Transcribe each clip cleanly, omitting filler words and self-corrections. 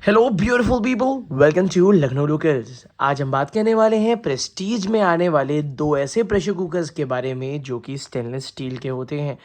Hello beautiful people, welcome to Lucknow locals. आज हम बात करने वाले हैं प्रेस्टीज में आने वाले दो ऐसे प्रेशर कुकर्स के बारे में जो कि स्टेनलेस स्टील के होते हैं।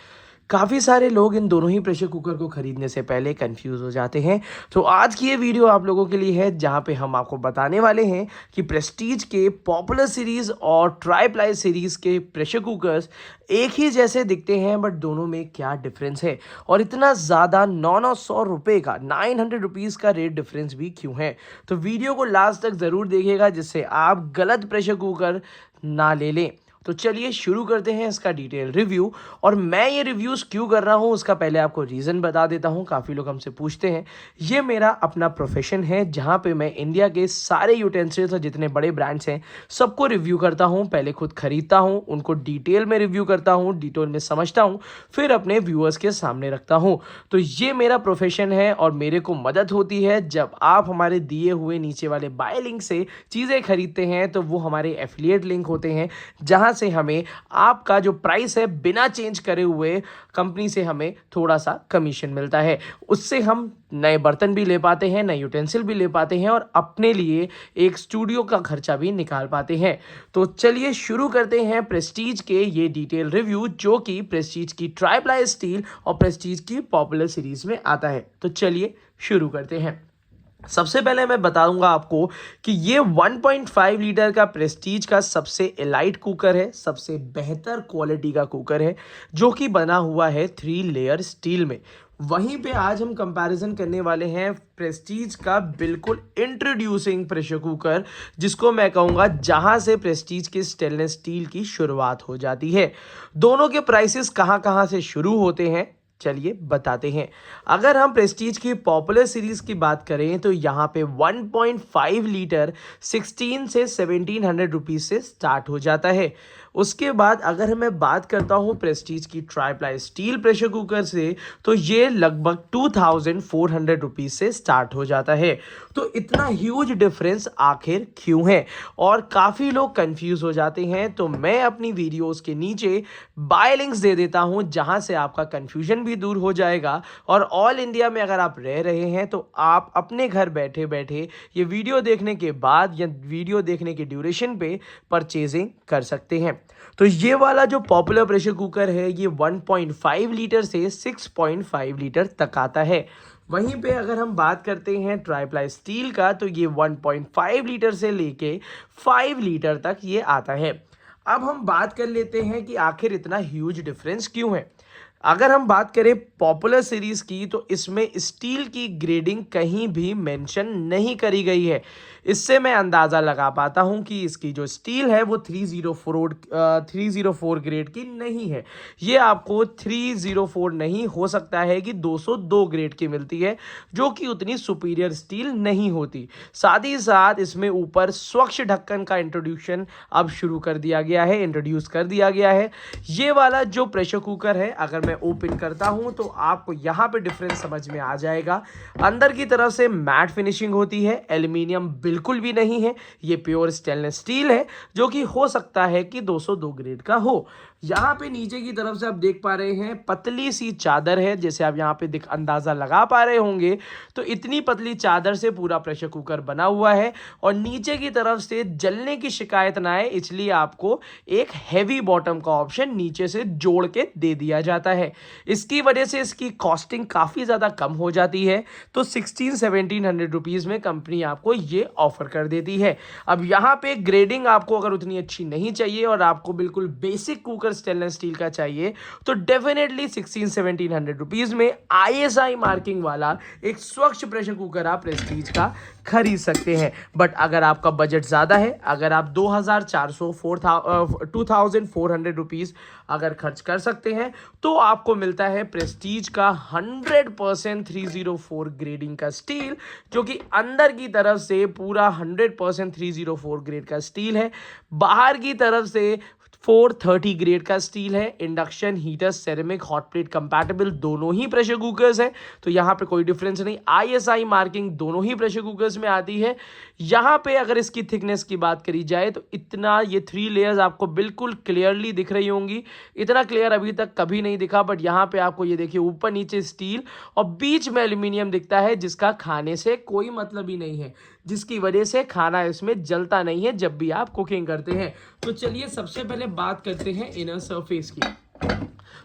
काफ़ी सारे लोग इन दोनों ही प्रेशर कुकर को ख़रीदने से पहले कंफ्यूज हो जाते हैं। तो आज की ये वीडियो आप लोगों के लिए है जहाँ पे हम आपको बताने वाले हैं कि प्रेस्टीज के पॉपुलर सीरीज़ और ट्राई प्लाई सीरीज़ के प्रेशर कुकर्स एक ही जैसे दिखते हैं बट दोनों में क्या डिफरेंस है और इतना ज़्यादा 900 रुपये का 900 रुपीज़ का रेट डिफरेंस भी क्यों है। तो वीडियो को लास्ट तक ज़रूर देखिएगा जिससे आप गलत प्रेशर कुकर ना ले लें। तो चलिए शुरू करते हैं इसका डिटेल रिव्यू। और मैं ये रिव्यूज़ क्यों कर रहा हूँ उसका पहले आपको रीज़न बता देता हूँ। काफ़ी लोग हमसे पूछते हैं, ये मेरा अपना प्रोफेशन है जहाँ पे मैं इंडिया के सारे यूटेंसिल्स और जितने बड़े ब्रांड्स हैं सबको रिव्यू करता हूँ। पहले खुद खरीदता हूँ, उनको डिटेल में रिव्यू करता हूँ, डिटेल में समझता हूँ, फिर अपने व्यूअर्स के सामने रखता हूँ। तो ये मेरा प्रोफेशन है और मेरे को मदद होती है जब आप हमारे दिए हुए नीचे वाले बाय लिंक से चीज़ें खरीदते हैं तो वो हमारे एफिलिएट लिंक होते हैं जहाँ से हमें आपका जो प्राइस है बिना चेंज करे हुए कंपनी से हमें थोड़ा सा कमीशन मिलता है। उससे हम नए बर्तन भी ले पाते हैं, नए यूटेंसिल भी ले पाते हैं और अपने लिए एक स्टूडियो का खर्चा भी निकाल पाते हैं। तो चलिए शुरू करते हैं प्रेस्टीज के ये डिटेल रिव्यू जो कि प्रेस्टीज की ट्राई प्लाई स्टील और प्रेस्टीज की पॉपुलर सीरीज में आता है। तो चलिए शुरू करते हैं। सबसे पहले मैं बताऊंगा आपको कि ये 1.5 लीटर का प्रेस्टीज का सबसे एलाइट कुकर है, सबसे बेहतर क्वालिटी का कुकर है जो कि बना हुआ है 3 लेयर स्टील में। वहीं पे आज हम कंपैरिजन करने वाले हैं प्रेस्टीज का बिल्कुल इंट्रोड्यूसिंग प्रेशर कुकर जिसको मैं कहूँगा जहां से प्रेस्टीज के स्टेनलेस स्टील की शुरुआत हो जाती है। दोनों के प्राइसेस कहां कहां से शुरू होते हैं चलिए बताते हैं। अगर हम प्रेस्टीज की पॉपुलर सीरीज की बात करें तो यहाँ पे 1.5 लीटर 16 से 1700 रुपीज से स्टार्ट हो जाता है। उसके बाद अगर मैं बात करता हूँ प्रेस्टीज की try ply steel pressure cooker से तो ये लगभग 2400 रुपीज से स्टार्ट हो जाता है। तो इतना ह्यूज डिफरेंस आखिर क्यों है और काफ़ी लोग कंफ्यूज हो जाते हैं। तो मैं अपनी वीडियोस के नीचे बाय लिंक्स दे देता हूँ जहाँ से आपका कंफ्यूजन भी दूर हो जाएगा और ऑल इंडिया में अगर आप रह रहे हैं तो आप अपने घर बैठे बैठे ये वीडियो देखने के बाद या वीडियो देखने के ड्यूरेशन पे परचेजिंग कर सकते हैं। तो ये वाला जो पॉपुलर प्रेशर कुकर है ये 1.5 लीटर से 6.5 लीटर तक आता है। वहीं पे अगर हम बात करते हैं ट्राई प्लाई स्टील का तो ये 1.5 लीटर से लेके 5 लीटर तक ये आता है। अब हम बात कर लेते हैं कि आखिर इतना ह्यूज डिफरेंस क्यों है। अगर हम बात करें पॉपुलर सीरीज की तो इसमें स्टील की ग्रेडिंग कहीं भी मेंशन नहीं करी गई है। इससे मैं अंदाज़ा लगा पाता हूं कि इसकी जो स्टील है वो 304 ग्रेड की नहीं है। ये आपको 304 नहीं हो सकता है कि 202 ग्रेड की मिलती है जो कि उतनी सुपीरियर स्टील नहीं होती। साथ ही साथ इसमें ऊपर स्वच्छ ढक्कन का इंट्रोड्यूस कर दिया गया है। ये वाला जो प्रेशर कुकर है अगर मैं ओपन करता हूं तो आपको यहां पे डिफरेंस समझ में आ जाएगा। अंदर की तरफ से मैट फिनिशिंग होती है, एल्यूमिनियम बिल्कुल भी नहीं है, ये प्योर स्टेनलेस स्टील है जो कि हो सकता है कि 202 ग्रेड का हो। यहाँ पे नीचे की तरफ से आप देख पा रहे हैं पतली सी चादर है, जैसे आप यहाँ पे अंदाजा लगा पा रहे होंगे तो इतनी पतली चादर से पूरा प्रेशर कुकर बना हुआ है और नीचे की तरफ से जलने की शिकायत ना आए इसलिए आपको एक हैवी बॉटम का ऑप्शन नीचे से जोड़ के दे दिया जाता है। इसकी वजह से इसकी कॉस्टिंग काफ़ी ज़्यादा कम हो जाती है। तो 1600-1700 रुपीज़ में कंपनी आपको ये ऑफर कर देती है। अब यहाँ पे ग्रेडिंग आपको अगर उतनी अच्छी नहीं चाहिए और आपको बिल्कुल बेसिक कुकर स्टेनलेस स्टील का चाहिए तो डेफिनेटली 1600-1700 रुपीज में ISI मार्किंग वाला एक स्वच्छ प्रेशर कुकर आप प्रेस्टीज का खरीद सकते हैं। बट अगर आपका बजट ज़्यादा है, अगर आप 2400 रुपीज़ अगर खर्च कर सकते हैं तो आपको मिलता है प्रेस्टीज का 100% 304 ग्रेडिंग का स्टील जो कि अंदर की तरफ से पूरा 100% 304 ग्रेड का स्टील है, बाहर की तरफ से 430 ग्रेड का स्टील है। Induction, heater, ceramic, hot plate compatible दोनों ही प्रेशर कुकर्स हैं, तो यहाँ पे कोई डिफरेंस नहीं। आईएसआई मार्किंग दोनों ही प्रेशर कुकर्स में आती है। यहाँ पे अगर इसकी थिकनेस की बात करी जाए तो इतना, ये 3 लेयर्स आपको बिल्कुल क्लियरली दिख रही होंगी। इतना क्लियर अभी तक कभी नहीं दिखा, बट यहाँ पे आपको ये देखिए ऊपर नीचे स्टील और बीच में एल्यूमिनियम दिखता है, जिसका खाने से कोई मतलब ही नहीं है, जिसकी वजह से खाना इसमें जलता नहीं है जब भी आप कुकिंग करते हैं। तो चलिए सबसे पहले बात करते हैं इनर सरफेस की।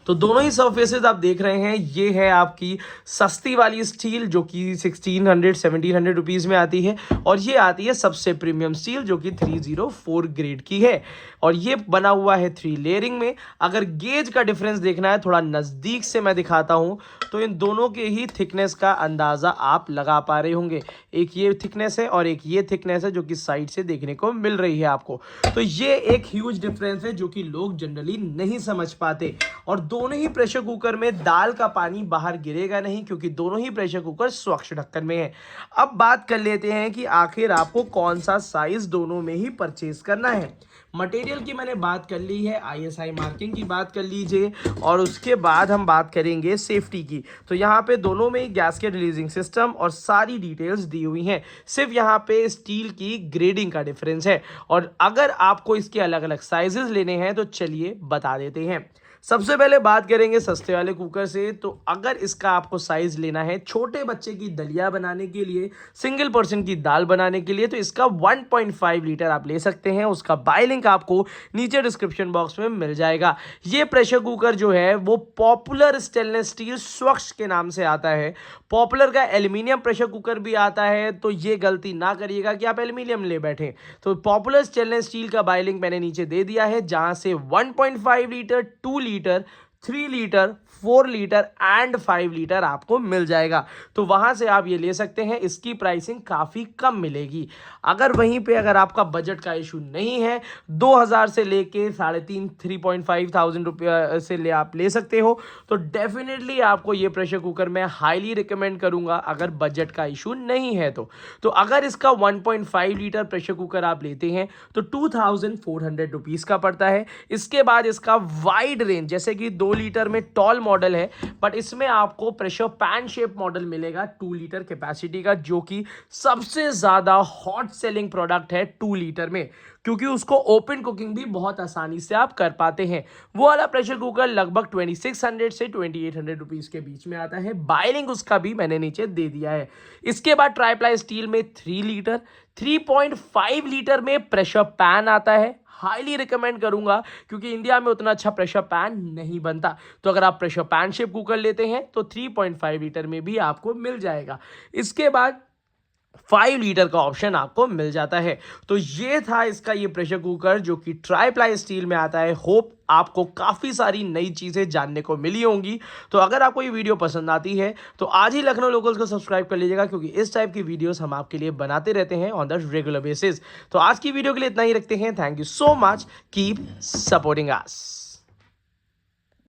तो दोनों ही सरफेसेस आप देख रहे हैं, ये है आपकी सस्ती वाली स्टील जो कि 1600-1700 रुपीज़ में आती है, और ये आती है सबसे प्रीमियम स्टील जो कि 304 ग्रेड की है, और ये बना हुआ है 3 लेयरिंग में। अगर गेज का डिफरेंस देखना है, थोड़ा नज़दीक से मैं दिखाता हूँ, तो इन दोनों के ही थिकनेस का अंदाज़ा आप लगा पा रहे होंगे। एक ये थिकनेस है और एक ये थिकनेस है जो कि साइड से देखने को मिल रही है आपको। तो ये एक ह्यूज डिफरेंस है जो कि लोग जनरली नहीं समझ पाते। और दोनों ही प्रेशर कुकर में दाल का पानी बाहर गिरेगा नहीं, क्योंकि दोनों ही प्रेशर कुकर स्वच्छ ढक्कन में है। अब बात कर लेते हैं कि आखिर आपको कौन सा साइज दोनों में ही परचेज करना है। मटेरियल की मैंने बात कर ली है, आईएसआई मार्किंग की बात कर लीजिए, और उसके बाद हम बात करेंगे सेफ्टी की। तो यहाँ पे दोनों में ही गैस्केट रिलीजिंग सिस्टम और सारी डिटेल्स दी हुई हैं, सिर्फ यहाँ पे स्टील की ग्रेडिंग का डिफरेंस है। और अगर आपको इसके अलग अलग साइजेस लेने हैं तो चलिए बता देते हैं। सबसे पहले बात करेंगे सस्ते वाले कुकर से। तो अगर इसका आपको साइज लेना है छोटे बच्चे की दलिया बनाने के लिए, सिंगल पर्सन की दाल बनाने के लिए, तो इसका 1.5 लीटर आप ले सकते हैं। उसका बाय लिंक आपको नीचे डिस्क्रिप्शन बॉक्स में मिल जाएगा। ये प्रेशर कुकर जो है वो पॉपुलर स्टेनलेस स्टील स्वच्छ के नाम से आता है। पॉपुलर का एल्यूमिनियम प्रेशर कुकर भी आता है, तो ये गलती ना करिएगा कि आप एल्यूमिनियम ले बैठे। तो पॉपुलर स्टेनलेस स्टील का बाय लिंक मैंने नीचे दे दिया है, जहां से 1.5 litre, 2 litre, 3 litre, 4 litre and 5 litre आपको मिल जाएगा। तो वहां से आप ये ले सकते हैं। इसकी प्राइसिंग काफ़ी कम मिलेगी। अगर वहीं पे अगर आपका बजट का इशू नहीं है, 2000 से लेके 3,500 3,500 रुपये से ले आप ले सकते हो, तो डेफिनेटली आपको ये प्रेशर कुकर मैं हाईली रिकमेंड करूंगा, अगर बजट का इशू नहीं है तो अगर इसका 1.5 लीटर प्रेशर कुकर आप लेते हैं तो 2,400 रुपीज़ का पड़ता है। इसके बाद इसका वाइड रेंज, जैसे कि 2 लीटर में टॉल मॉडल है, बट इसमें आपको प्रेशर पैन शेप मॉडल मिलेगा 2 लीटर कैपेसिटी का, जो कि सबसे ज्यादा हॉट सेलिंग प्रोडक्ट है 2 लीटर में, क्योंकि उसको ओपन कुकिंग भी बहुत आसानी से आप कर पाते हैं। वो वाला प्रेशर कुकर लगभग 2600 से 2800 रुपीज के बीच में आता है। बाइलिंग उसका भी मैंने नीचे दे दिया है। इसके बाद ट्राइप्लाई स्टील में 3 लीटर, 3.5 लीटर में प्रेशर पैन आता है। हाईली रिकमेंड करूंगा, क्योंकि इंडिया में उतना अच्छा प्रेशर पैन नहीं बनता। तो अगर आप प्रेशर पैन शेप कुकर लेते हैं तो 3.5 लीटर में भी आपको मिल जाएगा। इसके बाद 5 लीटर का ऑप्शन आपको मिल जाता है। तो ये था इसका ये प्रेशर कुकर जो कि ट्राइप्लाई स्टील में आता है। होप आपको काफ़ी सारी नई चीज़ें जानने को मिली होंगी। तो अगर आपको ये वीडियो पसंद आती है तो आज ही लखनऊ लोकल्स को सब्सक्राइब कर लीजिएगा, क्योंकि इस टाइप की वीडियोस हम आपके लिए बनाते रहते हैं ऑन द रेगुलर बेसिस। तो आज की वीडियो के लिए इतना ही रखते हैं। Thank you so much, keep supporting us.